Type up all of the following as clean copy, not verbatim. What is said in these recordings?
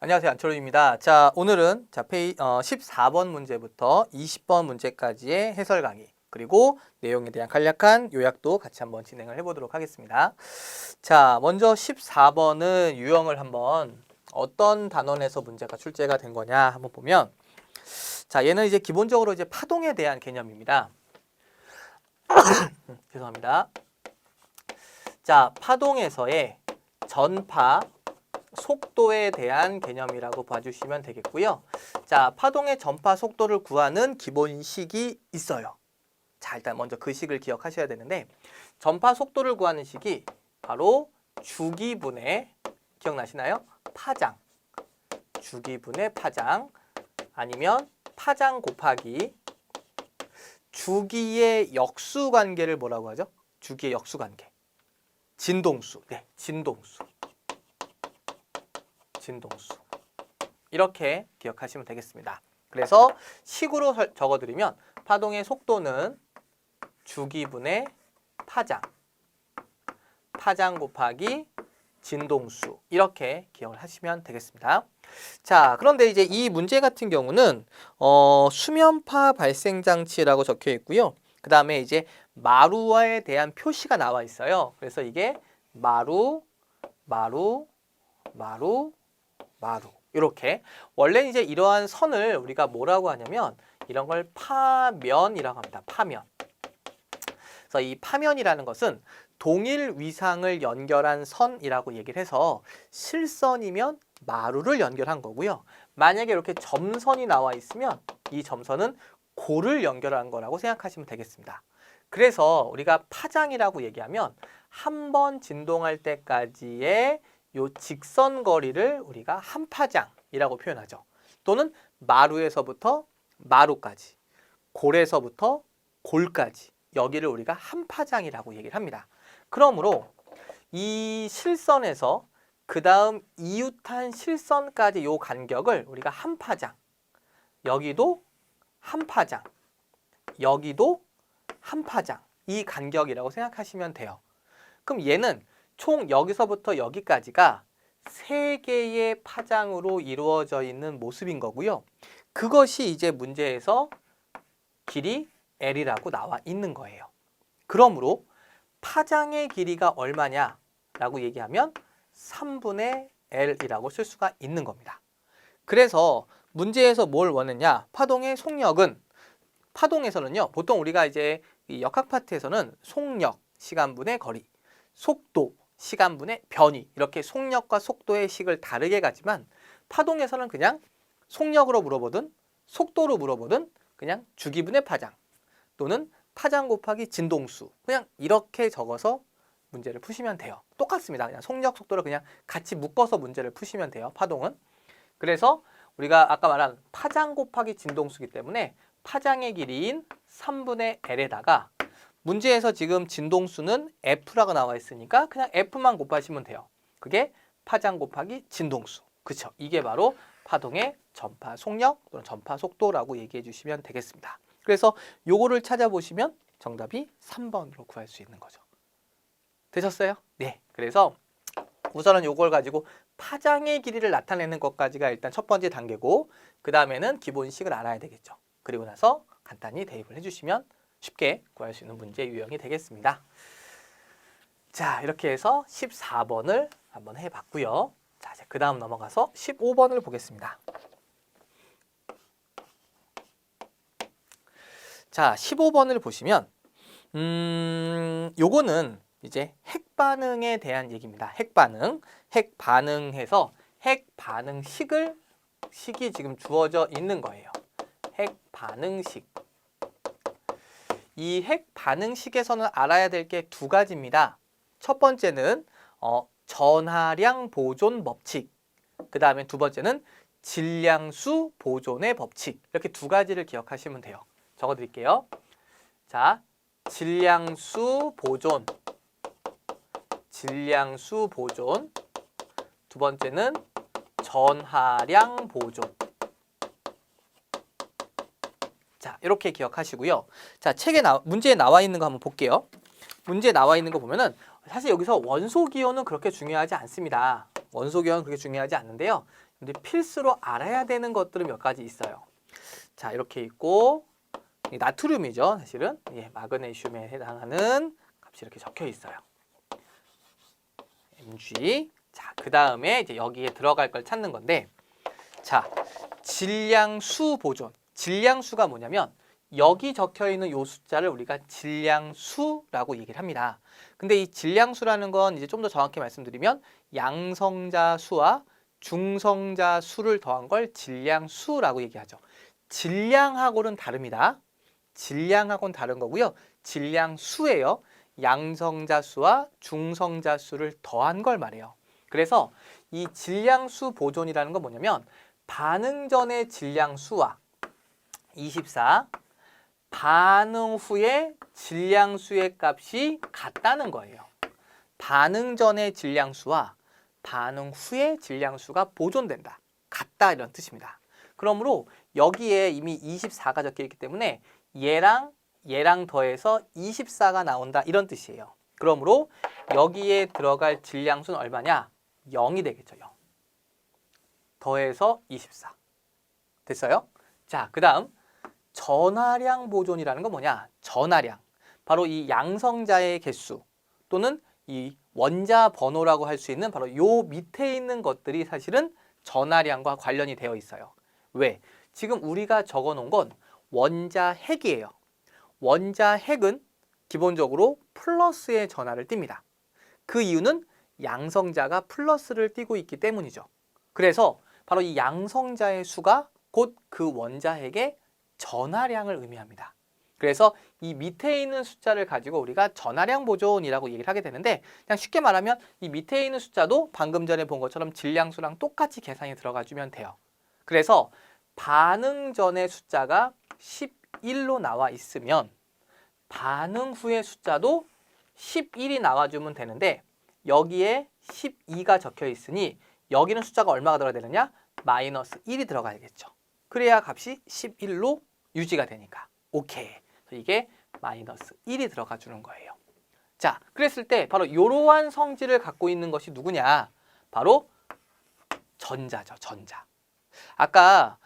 안녕하세요. 안철호입니다. 자, 오늘은 14번 문제부터 20번 문제까지의 해설 강의, 그리고 내용에 대한 간략한 요약도 같이 한번 진행을 해보도록 하겠습니다. 자, 먼저 14번은 유형을 한번 어떤 단원에서 문제가 출제가 된 거냐 한번 보면, 자, 얘는 이제 기본적으로 이제 파동에 대한 개념입니다. 죄송합니다. 자, 파동에서의 전파, 속도에 대한 개념이라고 봐주시면 되겠고요. 자, 파동의 전파 속도를 구하는 기본식이 있어요. 자, 일단 먼저 그 식을 기억하셔야 되는데, 전파 속도를 구하는 식이 바로 주기분의, 기억나시나요? 파장. 주기분의 파장, 아니면 파장 곱하기 주기의 역수관계를 뭐라고 하죠? 주기의 역수관계. 진동수. 네, 진동수. 진동수. 이렇게 기억하시면 되겠습니다. 그래서 식으로 적어드리면 파동의 속도는 주기분의 파장, 파장 곱하기 진동수, 이렇게 기억을 하시면 되겠습니다. 자, 그런데 이제 이 문제 같은 경우는 수면파 발생 장치라고 적혀 있고요. 그 다음에 이제 마루에 대한 표시가 나와 있어요. 그래서 이게 마루, 이렇게. 원래 이제 이러한 선을 우리가 뭐라고 하냐면 이런 걸 파면이라고 합니다. 파면. 그래서 이 파면이라는 것은 동일 위상을 연결한 선이라고 얘기를 해서, 실선이면 마루를 연결한 거고요. 만약에 이렇게 점선이 나와 있으면 이 점선은 고를 연결한 거라고 생각하시면 되겠습니다. 그래서 우리가 파장이라고 얘기하면 한 번 진동할 때까지의 요 직선 거리를 우리가 한파장이라고 표현하죠. 또는 마루에서부터 마루까지, 골에서부터 골까지, 여기를 우리가 한파장이라고 얘기를 합니다. 그러므로 이 실선에서 그 다음 이웃한 실선까지 요 간격을 우리가 한파장, 여기도 한파장, 여기도 한파장, 이 간격이라고 생각하시면 돼요. 그럼 얘는 총 여기서부터 여기까지가 3개의 파장으로 이루어져 있는 모습인 거고요. 그것이 이제 문제에서 길이 L이라고 나와 있는 거예요. 그러므로 파장의 길이가 얼마냐라고 얘기하면 3분의 L이라고 쓸 수가 있는 겁니다. 그래서 문제에서 뭘 원했냐? 파동의 속력은, 파동에서는요, 보통 우리가 이제 이 역학 파트에서는 속력, 시간분의 거리, 속도, 시간분의 변위, 이렇게 속력과 속도의 식을 다르게 가지만, 파동에서는 그냥 속력으로 물어보든 속도로 물어보든 그냥 주기분의 파장 또는 파장 곱하기 진동수, 그냥 이렇게 적어서 문제를 푸시면 돼요. 똑같습니다. 그냥 속력, 속도를 그냥 같이 묶어서 문제를 푸시면 돼요, 파동은. 그래서 우리가 아까 말한 파장 곱하기 진동수기 때문에 파장의 길이인 3분의 L에다가 문제에서 지금 진동수는 F라고 나와 있으니까 그냥 F만 곱하시면 돼요. 그게 파장 곱하기 진동수. 그쵸? 이게 바로 파동의 전파 속력 또는 전파 속도라고 얘기해 주시면 되겠습니다. 그래서 요거를 찾아보시면 정답이 3번으로 구할 수 있는 거죠. 되셨어요? 네. 그래서 우선은 요걸 가지고 파장의 길이를 나타내는 것까지가 일단 첫 번째 단계고, 그 다음에는 기본식을 알아야 되겠죠. 그리고 나서 간단히 대입을 해주시면 쉽게 구할 수 있는 문제 유형이 되겠습니다. 자, 이렇게 해서 14번을 한번 해봤고요. 자, 이제 그 다음 넘어가서 15번을 보겠습니다. 자, 15번을 보시면 요거는 이제 핵반응에 대한 얘기입니다. 핵반응. 핵반응해서 식이 지금 주어져 있는 거예요. 핵반응식. 이 핵반응식에서는 알아야 될 게 2가지입니다. 첫 번째는 전하량 보존 법칙, 그 다음에 두 번째는 질량수 보존의 법칙. 이렇게 2가지를 기억하시면 돼요. 적어드릴게요. 자, 질량수 보존, 두 번째는 전하량 보존. 자, 이렇게 기억하시고요. 자, 문제에 나와 있는 거 한번 볼게요. 문제에 나와 있는 거 보면은 사실 여기서 원소 기호는 그렇게 중요하지 않습니다. 원소 기호는 그렇게 중요하지 않는데요. 근데 필수로 알아야 되는 것들은 몇 가지 있어요. 자, 이렇게 있고 나트륨이죠. 사실은 마그네슘에 해당하는 값이 이렇게 적혀 있어요. Mg. 자, 그 다음에 이제 여기에 들어갈 걸 찾는 건데, 자, 질량수 보존. 질량수가 뭐냐면 여기 적혀 있는 요 숫자를 우리가 질량수라고 얘기를 합니다. 근데 이 질량수라는 건 이제 좀 더 정확히 말씀드리면 양성자 수와 중성자 수를 더한 걸 질량수라고 얘기하죠. 질량하고는 다릅니다. 질량하고는 다른 거고요. 질량수예요. 양성자 수와 중성자 수를 더한 걸 말해요. 그래서 이 질량수 보존이라는 건 뭐냐면 반응 전의 질량수와 24, 반응 후에 질량수의 값이 같다는 거예요. 반응 전의 질량수와 반응 후에 질량수가 보존된다. 같다 이런 뜻입니다. 그러므로 여기에 이미 24가 적혀 있기 때문에 얘랑 더해서 24가 나온다 이런 뜻이에요. 그러므로 여기에 들어갈 질량수는 얼마냐? 0이 되겠죠. 0. 더해서 24. 됐어요? 자, 그 다음 전하량 보존이라는 건 뭐냐? 전하량. 바로 이 양성자의 개수 또는 이 원자 번호라고 할 수 있는 바로 요 밑에 있는 것들이 사실은 전하량과 관련이 되어 있어요. 왜? 지금 우리가 적어 놓은 건 원자 핵이에요. 원자 핵은 기본적으로 플러스의 전하를 띱니다. 그 이유는 양성자가 플러스를 띠고 있기 때문이죠. 그래서 바로 이 양성자의 수가 곧 그 원자 핵의 전하량을 의미합니다. 그래서 이 밑에 있는 숫자를 가지고 우리가 전하량 보존이라고 얘기를 하게 되는데, 그냥 쉽게 말하면 이 밑에 있는 숫자도 방금 전에 본 것처럼 질량수랑 똑같이 계산이 들어가 주면 돼요. 그래서 반응 전의 숫자가 11로 나와 있으면 반응 후의 숫자도 11이 나와주면 되는데, 여기에 12가 적혀 있으니 여기는 숫자가 얼마가 들어가야 되느냐? 마이너스 1이 들어가야겠죠. 그래야 값이 11로 유지가 되니까. 오케이. 이게 마이너스 1이 들어가 주는 거예요. 자, 그랬을 때 바로 이러한 성질을 갖고 있는 것이 누구냐? 바로 전자죠. 전자. 아까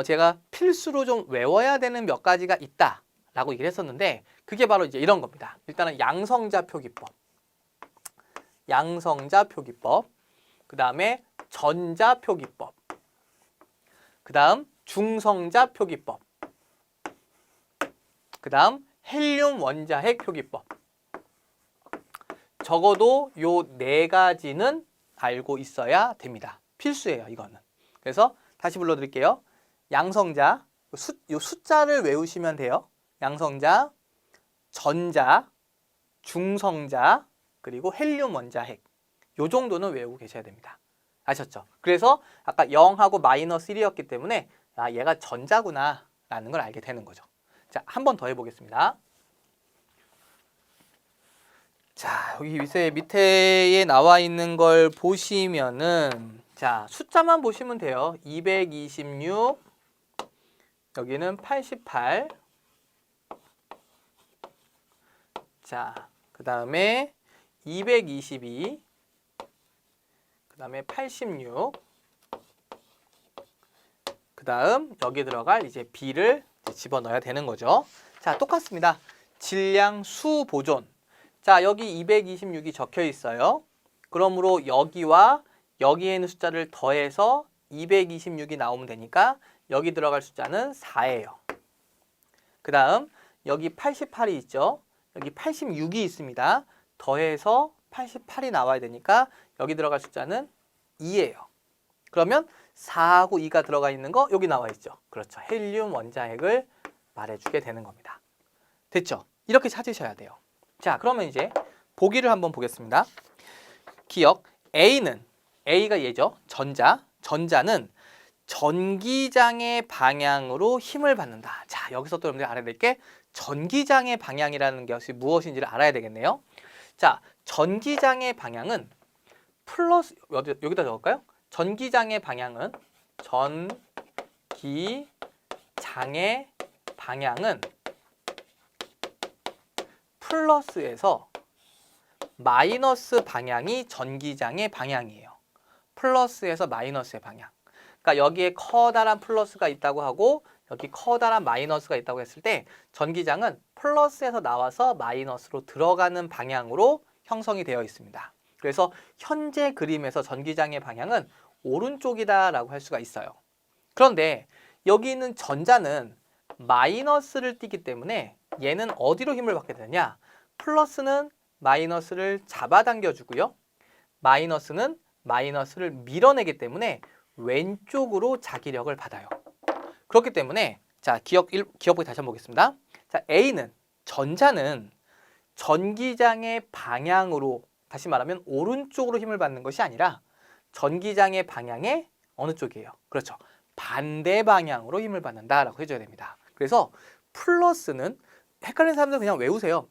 제가 필수로 좀 외워야 되는 몇 가지가 있다라고 얘기를 했었는데, 그게 바로 이제 이런 겁니다. 일단은 양성자 표기법. 양성자 표기법. 그 다음에 전자 표기법. 그 다음 중성자 표기법. 그 다음 헬륨 원자핵 표기법. 적어도 요 네 가지는 알고 있어야 됩니다. 필수예요, 이거는. 그래서 다시 불러드릴게요. 양성자, 요 숫자를 외우시면 돼요. 양성자, 전자, 중성자, 그리고 헬륨 원자핵. 요 정도는 외우고 계셔야 됩니다. 아셨죠? 그래서 아까 0하고 마이너스 1이었기 때문에 아, 얘가 전자구나 라는 걸 알게 되는 거죠. 자, 한 번 더 해보겠습니다. 자, 여기 밑에 나와 있는 걸 보시면은, 자, 숫자만 보시면 돼요. 226, 여기는 88. 자, 그 다음에 222, 그 다음에 86, 그 다음 여기 들어갈 이제 B를 집어넣어야 되는 거죠. 자, 똑같습니다. 질량 수 보존. 자, 여기 226이 적혀 있어요. 그러므로 여기와 여기에 있는 숫자를 더해서 226이 나오면 되니까 여기 들어갈 숫자는 4예요. 그 다음 여기 88이 있죠. 여기 86이 있습니다. 더해서 88이 나와야 되니까 여기 들어갈 숫자는 2예요. 그러면 4하고 2가 들어가 있는 거 여기 나와 있죠. 그렇죠. 헬륨 원자핵을 말해주게 되는 겁니다. 됐죠? 이렇게 찾으셔야 돼요. 자, 그러면 이제 보기를 한번 보겠습니다. 기억, A가 얘죠. 전자는 전기장의 방향으로 힘을 받는다. 자, 여기서 또 여러분들이 알아야 될 게 전기장의 방향이라는 것이 무엇인지를 알아야 되겠네요. 자, 전기장의 방향은 플러스, 여기다 적을까요? 전기장의 방향은 플러스에서 마이너스 방향이 전기장의 방향이에요. 플러스에서 마이너스의 방향. 그러니까 여기에 커다란 플러스가 있다고 하고 여기 커다란 마이너스가 있다고 했을 때 전기장은 플러스에서 나와서 마이너스로 들어가는 방향으로 형성이 되어 있습니다. 그래서 현재 그림에서 전기장의 방향은 오른쪽이다라고 할 수가 있어요. 그런데 여기 있는 전자는 마이너스를 띠기 때문에 얘는 어디로 힘을 받게 되느냐? 플러스는 마이너스를 잡아당겨 주고요. 마이너스는 마이너스를 밀어내기 때문에 왼쪽으로 자기력을 받아요. 그렇기 때문에 자, 기억보기 다시 한번 보겠습니다. 자, A는 전자는 전기장의 방향으로, 다시 말하면 오른쪽으로 힘을 받는 것이 아니라 전기장의 방향의 어느 쪽이에요? 그렇죠. 반대 방향으로 힘을 받는다라고 해줘야 됩니다. 그래서 플러스는, 헷갈리는 사람들 그냥 외우세요.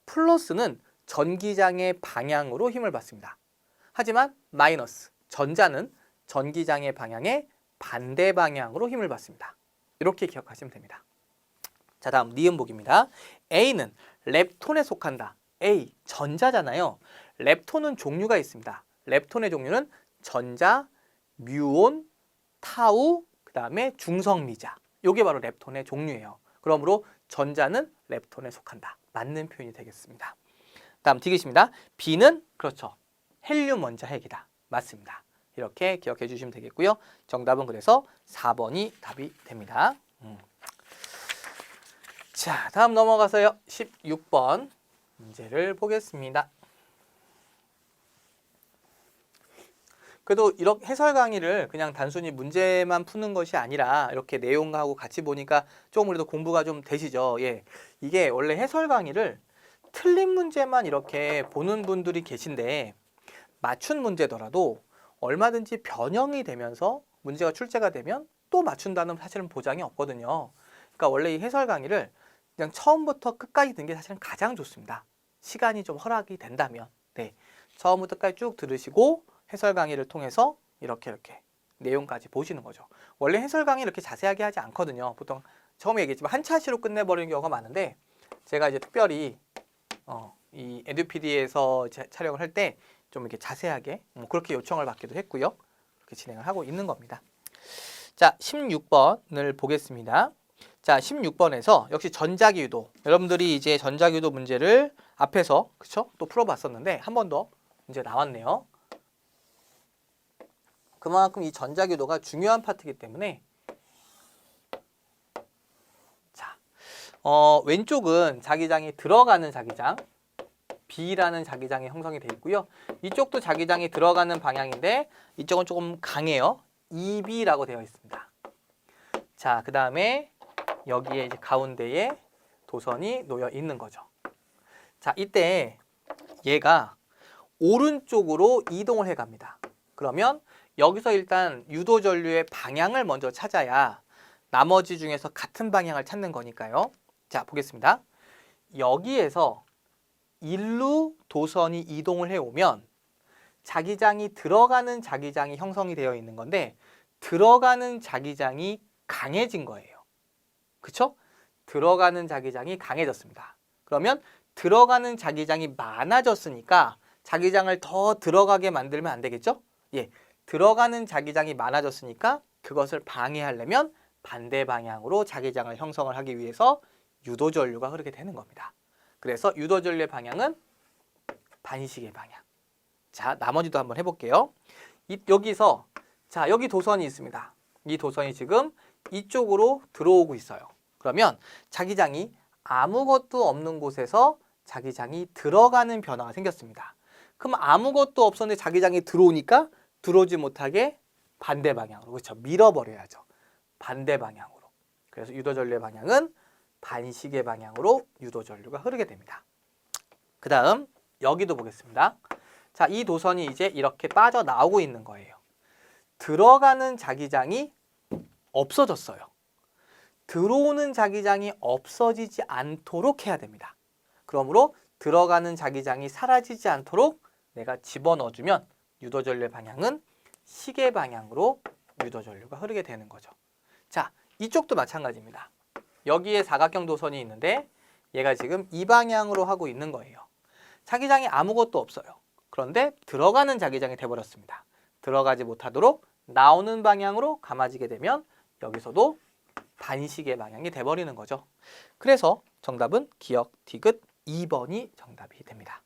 플러스는 전기장의 방향으로 힘을 받습니다. 하지만 마이너스, 전자는 전기장의 방향의 반대 방향으로 힘을 받습니다. 이렇게 기억하시면 됩니다. 자, 다음 니은 보기입니다. A는 렙톤에 속한다. A, 전자잖아요. 렙톤은 종류가 있습니다. 렙톤의 종류는 전자, 뮤온, 타우, 그 다음에 중성미자. 이게 바로 렙톤의 종류예요. 그러므로 전자는 렙톤에 속한다. 맞는 표현이 되겠습니다. 다음 디귿입니다. B는 그렇죠. 헬륨 원자 핵이다. 맞습니다. 이렇게 기억해 주시면 되겠고요. 정답은 그래서 4번이 답이 됩니다. 자, 다음 넘어가서요. 16번 문제를 보겠습니다. 그래도 이렇게 해설 강의를 그냥 단순히 문제만 푸는 것이 아니라 이렇게 내용하고 같이 보니까 조금 그래도 공부가 좀 되시죠. 예, 이게 원래 해설 강의를 틀린 문제만 이렇게 보는 분들이 계신데 맞춘 문제더라도 얼마든지 변형이 되면서 문제가 출제가 되면 또 맞춘다는 사실은 보장이 없거든요. 그러니까 원래 이 해설 강의를 그냥 처음부터 끝까지 듣는 게 사실은 가장 좋습니다. 시간이 좀 허락이 된다면. 네, 처음부터 끝까지 쭉 들으시고 해설 강의를 통해서 이렇게 내용까지 보시는 거죠. 원래 해설 강의 이렇게 자세하게 하지 않거든요. 보통 처음에 얘기했지만 한 차시로 끝내버리는 경우가 많은데 제가 이제 특별히 이 에듀피디에서 촬영을 할 때 좀 이렇게 자세하게 그렇게 요청을 받기도 했고요. 그렇게 진행을 하고 있는 겁니다. 자, 16번을 보겠습니다. 자, 16번에서 역시 전자기 유도. 여러분들이 이제 전자기 유도 문제를 앞에서 그쵸? 또 풀어봤었는데 한 번 더 문제 나왔네요. 그만큼 이 전자기 유도가 중요한 파트이기 때문에 자, 왼쪽은 자기장이 들어가는 자기장 B라는 자기장이 형성이 되어 있고요. 이쪽도 자기장이 들어가는 방향인데 이쪽은 조금 강해요. EB라고 되어 있습니다. 자, 그 다음에 여기에 이제 가운데에 도선이 놓여 있는 거죠. 자, 이때 얘가 오른쪽으로 이동을 해 갑니다. 그러면 여기서 일단 유도 전류의 방향을 먼저 찾아야 나머지 중에서 같은 방향을 찾는 거니까요. 자, 보겠습니다. 여기에서 일루 도선이 이동을 해오면 자기장이 들어가는 자기장이 형성이 되어 있는 건데 들어가는 자기장이 강해진 거예요. 그쵸? 들어가는 자기장이 강해졌습니다. 그러면 들어가는 자기장이 많아졌으니까 자기장을 더 들어가게 만들면 안 되겠죠? 예, 들어가는 자기장이 많아졌으니까 그것을 방해하려면 반대 방향으로 자기장을 형성을 하기 위해서 유도 전류가 흐르게 되는 겁니다. 그래서 유도 전류의 방향은 반시계 방향. 자, 나머지도 한번 해볼게요. 여기서 자, 여기 도선이 있습니다. 이 도선이 지금 이쪽으로 들어오고 있어요. 그러면 자기장이 아무것도 없는 곳에서 자기장이 들어가는 변화가 생겼습니다. 그럼 아무것도 없었는데 자기장이 들어오니까 들어오지 못하게 반대 방향으로, 그렇죠? 밀어버려야죠. 반대 방향으로. 그래서 유도 전류의 방향은 반시계 방향으로 유도 전류가 흐르게 됩니다. 그 다음 여기도 보겠습니다. 자, 이 도선이 이제 이렇게 빠져나오고 있는 거예요. 들어가는 자기장이 없어졌어요. 들어오는 자기장이 없어지지 않도록 해야 됩니다. 그러므로 들어가는 자기장이 사라지지 않도록 내가 집어넣어주면 유도 전류의 방향은 시계 방향으로 유도 전류가 흐르게 되는 거죠. 자, 이쪽도 마찬가지입니다. 여기에 사각형 도선이 있는데 얘가 지금 이 방향으로 하고 있는 거예요. 자기장이 아무것도 없어요. 그런데 들어가는 자기장이 돼버렸습니다. 들어가지 못하도록 나오는 방향으로 감아지게 되면 여기서도 반시계 방향이 돼버리는 거죠. 그래서 정답은 기억 디귿 2번이 정답이 됩니다.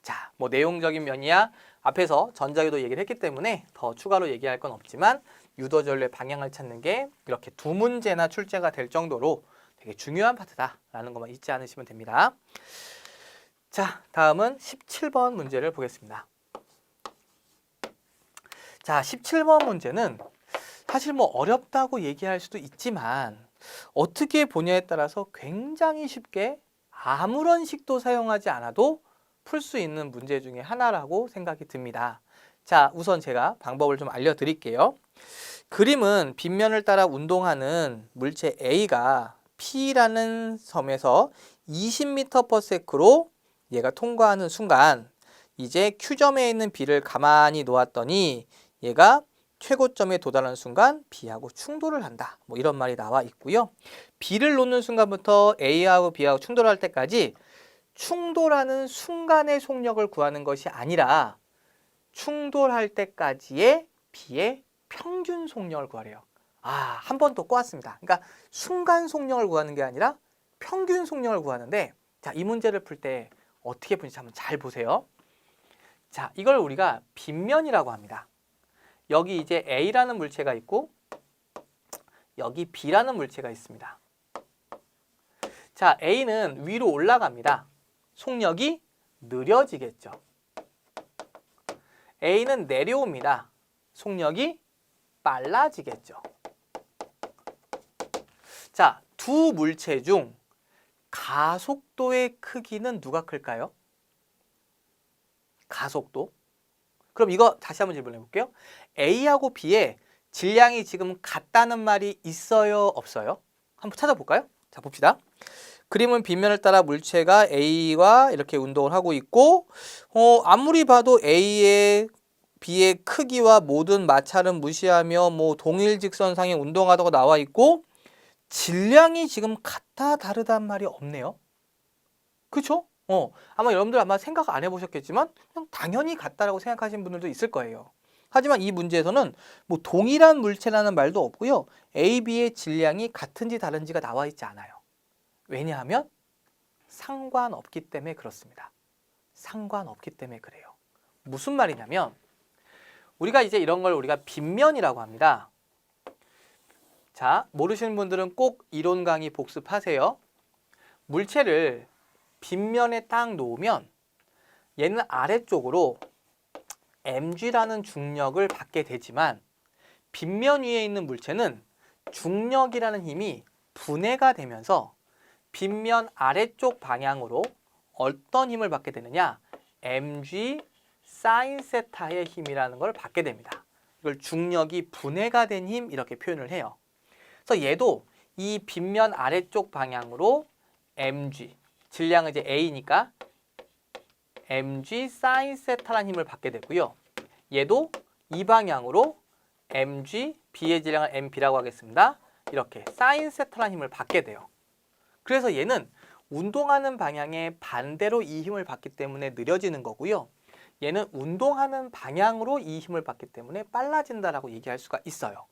자, 뭐 내용적인 면이야 앞에서 전자유도 얘기를 했기 때문에 더 추가로 얘기할 건 없지만 유도전류의 방향을 찾는 게 이렇게 두 문제나 출제가 될 정도로 되게 중요한 파트다라는 것만 잊지 않으시면 됩니다. 자, 다음은 17번 문제를 보겠습니다. 자, 17번 문제는 사실 뭐 어렵다고 얘기할 수도 있지만 어떻게 보냐에 따라서 굉장히 쉽게 아무런 식도 사용하지 않아도 풀 수 있는 문제 중에 하나라고 생각이 듭니다. 자, 우선 제가 방법을 좀 알려드릴게요. 그림은 빗면을 따라 운동하는 물체 A가 P라는 섬에서 20m/s로 얘가 통과하는 순간 이제 Q점에 있는 B를 가만히 놓았더니 얘가 최고점에 도달하는 순간 B하고 충돌을 한다. 뭐 이런 말이 나와 있고요. B를 놓는 순간부터 A하고 B하고 충돌할 때까지 충돌하는 순간의 속력을 구하는 것이 아니라 충돌할 때까지의 B의 평균 속력을 구하래요. 한 번 더 꼬았습니다. 그러니까 순간 속력을 구하는 게 아니라 평균 속력을 구하는데 자, 이 문제를 풀 때 어떻게 푸는지 한번 잘 보세요. 자, 이걸 우리가 빗면이라고 합니다. 여기 이제 A라는 물체가 있고 여기 B라는 물체가 있습니다. 자, A는 위로 올라갑니다. 속력이 느려지겠죠. A는 내려옵니다. 속력이 빨라지겠죠. 자, 두 물체 중 가속도의 크기는 누가 클까요? 가속도. 그럼 이거 다시 한번 질문해 볼게요. A하고 B의 질량이 지금 같다는 말이 있어요? 없어요? 한번 찾아볼까요? 자, 봅시다. 그림은 빗면을 따라 물체가 A와 이렇게 운동을 하고 있고 아무리 봐도 A의 B의 크기와 모든 마찰은 무시하며 뭐 동일 직선상에 운동하다고 나와 있고 질량이 지금 같다 다르다는 말이 없네요. 그렇죠? 아마 여러분들 아마 생각 안 해보셨겠지만 그냥 당연히 같다라고 생각하시는 분들도 있을 거예요. 하지만 이 문제에서는 뭐 동일한 물체라는 말도 없고요. A, B의 질량이 같은지 다른지가 나와 있지 않아요. 왜냐하면 상관없기 때문에 그렇습니다. 상관없기 때문에 그래요. 무슨 말이냐면 우리가 이제 이런 걸 우리가 빗면이라고 합니다. 자, 모르시는 분들은 꼭 이론 강의 복습하세요. 물체를 빗면에 딱 놓으면 얘는 아래쪽으로 mg라는 중력을 받게 되지만 빗면 위에 있는 물체는 중력이라는 힘이 분해가 되면서 빗면 아래쪽 방향으로 어떤 힘을 받게 되느냐? mg sin 세타의 힘이라는 걸 받게 됩니다. 이걸 중력이 분해가 된 힘 이렇게 표현을 해요. 그래서 얘도 이 빗면 아래쪽 방향으로 mg, 질량은 이제 a니까 mg sin 세타라는 힘을 받게 되고요. 얘도 이 방향으로 mg, b의 질량을 mb라고 하겠습니다. 이렇게 sin 세타라는 힘을 받게 돼요. 그래서 얘는 운동하는 방향에 반대로 이 힘을 받기 때문에 느려지는 거고요. 얘는 운동하는 방향으로 이 힘을 받기 때문에 빨라진다라고 얘기할 수가 있어요.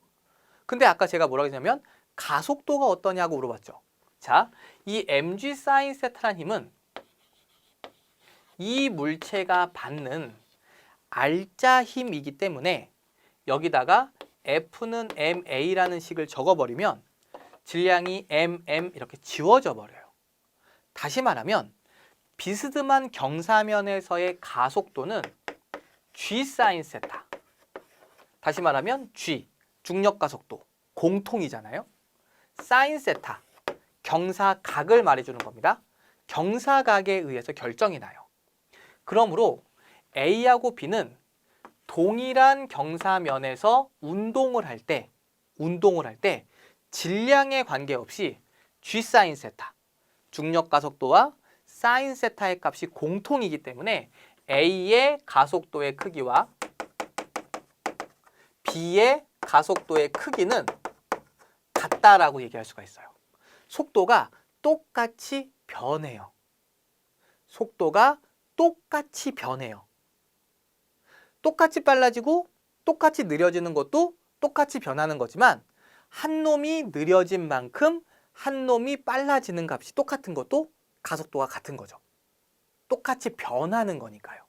근데 아까 제가 뭐라고 했냐면 가속도가 어떠냐고 물어봤죠. 자, 이 mg sin 세타라는 힘은 이 물체가 받는 알짜 힘이기 때문에 여기다가 F는 ma라는 식을 적어버리면 질량이 mm 이렇게 지워져 버려요. 다시 말하면 비스듬한 경사면에서의 가속도는 g sin 세타. 다시 말하면 g, 중력 가속도, 공통이잖아요. sin 세타, 경사각을 말해주는 겁니다. 경사각에 의해서 결정이 나요. 그러므로 A하고 B는 동일한 경사면에서 운동을 할 때 질량에 관계없이 g sin 세타, 중력 가속도와 sin 세타의 값이 공통이기 때문에 A의 가속도의 크기와 B의 가속도의 크기는 같다라고 얘기할 수가 있어요. 속도가 똑같이 변해요. 속도가 똑같이 변해요. 똑같이 빨라지고 똑같이 느려지는 것도 똑같이 변하는 거지만 한 놈이 느려진 만큼 한 놈이 빨라지는 값이 똑같은 것도 가속도가 같은 거죠. 똑같이 변하는 거니까요.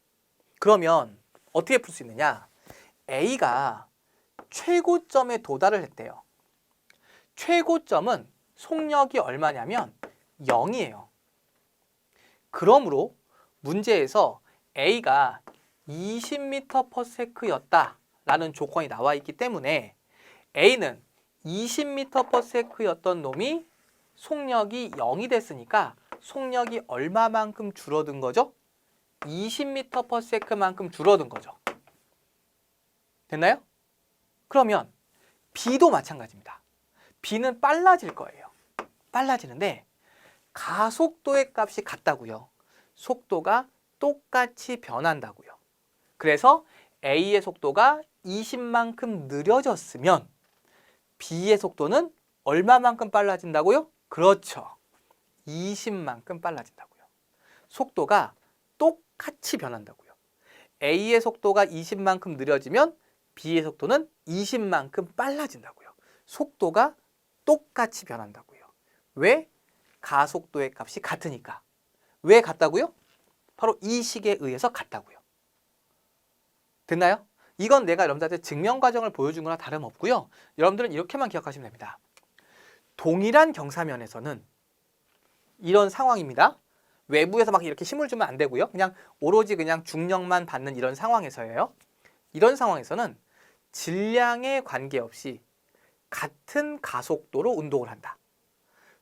그러면 어떻게 풀 수 있느냐? A가 최고점에 도달을 했대요. 최고점은 속력이 얼마냐면 0이에요. 그러므로 문제에서 A가 20m/s였다라는 조건이 나와 있기 때문에 A는 20m/s였던 놈이 속력이 0이 됐으니까 속력이 얼마만큼 줄어든 거죠? 20m/s만큼 줄어든 거죠. 됐나요? 그러면 B도 마찬가지입니다. B는 빨라질 거예요. 빨라지는데 가속도의 값이 같다고요. 속도가 똑같이 변한다고요. 그래서 A의 속도가 20만큼 느려졌으면 B의 속도는 얼마만큼 빨라진다고요? 그렇죠. 20만큼 빨라진다고요. 속도가 똑같이 변한다고요. A의 속도가 20만큼 느려지면 B의 속도는 20만큼 빨라진다고요. 속도가 똑같이 변한다고요. 왜? 가속도의 값이 같으니까. 왜 같다고요? 바로 이 식에 의해서 같다고요. 됐나요? 이건 내가 여러분들한테 증명 과정을 보여준 거나 다름없고요. 여러분들은 이렇게만 기억하시면 됩니다. 동일한 경사면에서는 이런 상황입니다. 외부에서 막 이렇게 힘을 주면 안 되고요. 그냥 오로지 그냥 중력만 받는 이런 상황에서예요. 이런 상황에서는 질량에 관계없이 같은 가속도로 운동을 한다.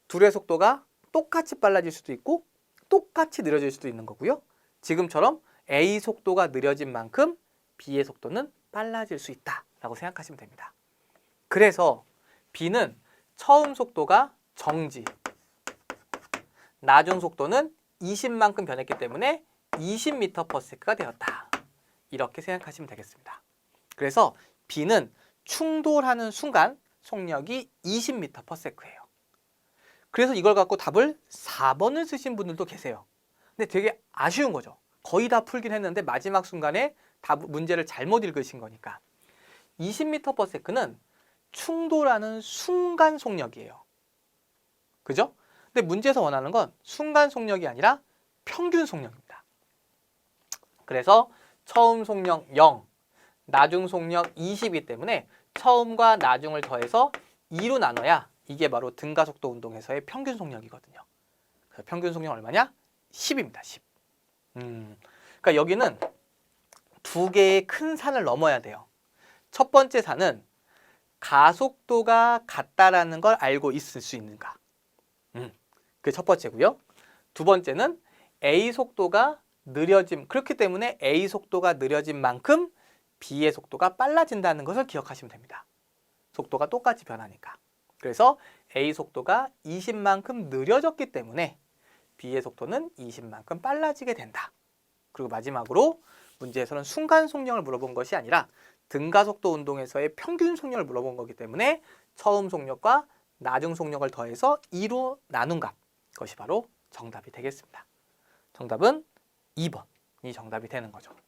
둘의 속도가 똑같이 빨라질 수도 있고 똑같이 느려질 수도 있는 거고요. 지금처럼 A 속도가 느려진 만큼 B의 속도는 빨라질 수 있다라고 생각하시면 됩니다. 그래서 B는 처음 속도가 정지, 나중 속도는 20만큼 변했기 때문에 20m/s가 되었다. 이렇게 생각하시면 되겠습니다. 그래서 B는 충돌하는 순간 속력이 20m/s예요. 그래서 이걸 갖고 답을 4번을 쓰신 분들도 계세요. 근데 되게 아쉬운 거죠. 거의 다 풀긴 했는데 마지막 순간에 문제를 잘못 읽으신 거니까. 20m/s는 충돌하는 순간 속력이에요. 그죠? 근데 문제에서 원하는 건 순간 속력이 아니라 평균 속력입니다. 그래서 처음 속력 0, 나중 속력 20이기 때문에 처음과 나중을 더해서 2로 나눠야 이게 바로 등가속도 운동에서의 평균 속력이거든요. 그래서 평균 속력 얼마냐? 10입니다. 10. 그러니까 여기는 두 개의 큰 산을 넘어야 돼요. 첫 번째 산은 가속도가 같다라는 걸 알고 있을 수 있는가. 그게 첫 번째고요. 두 번째는 A 속도가 느려짐. 그렇기 때문에 A 속도가 느려진 만큼 B의 속도가 빨라진다는 것을 기억하시면 됩니다. 속도가 똑같이 변하니까. 그래서 A 속도가 20만큼 느려졌기 때문에 B의 속도는 20만큼 빨라지게 된다. 그리고 마지막으로 문제에서는 순간 속력을 물어본 것이 아니라 등가속도 운동에서의 평균 속력을 물어본 거기 때문에 처음 속력과 나중 속력을 더해서 2로 나눈 값, 그것이 바로 정답이 되겠습니다. 정답은 2번이 정답이 되는 거죠.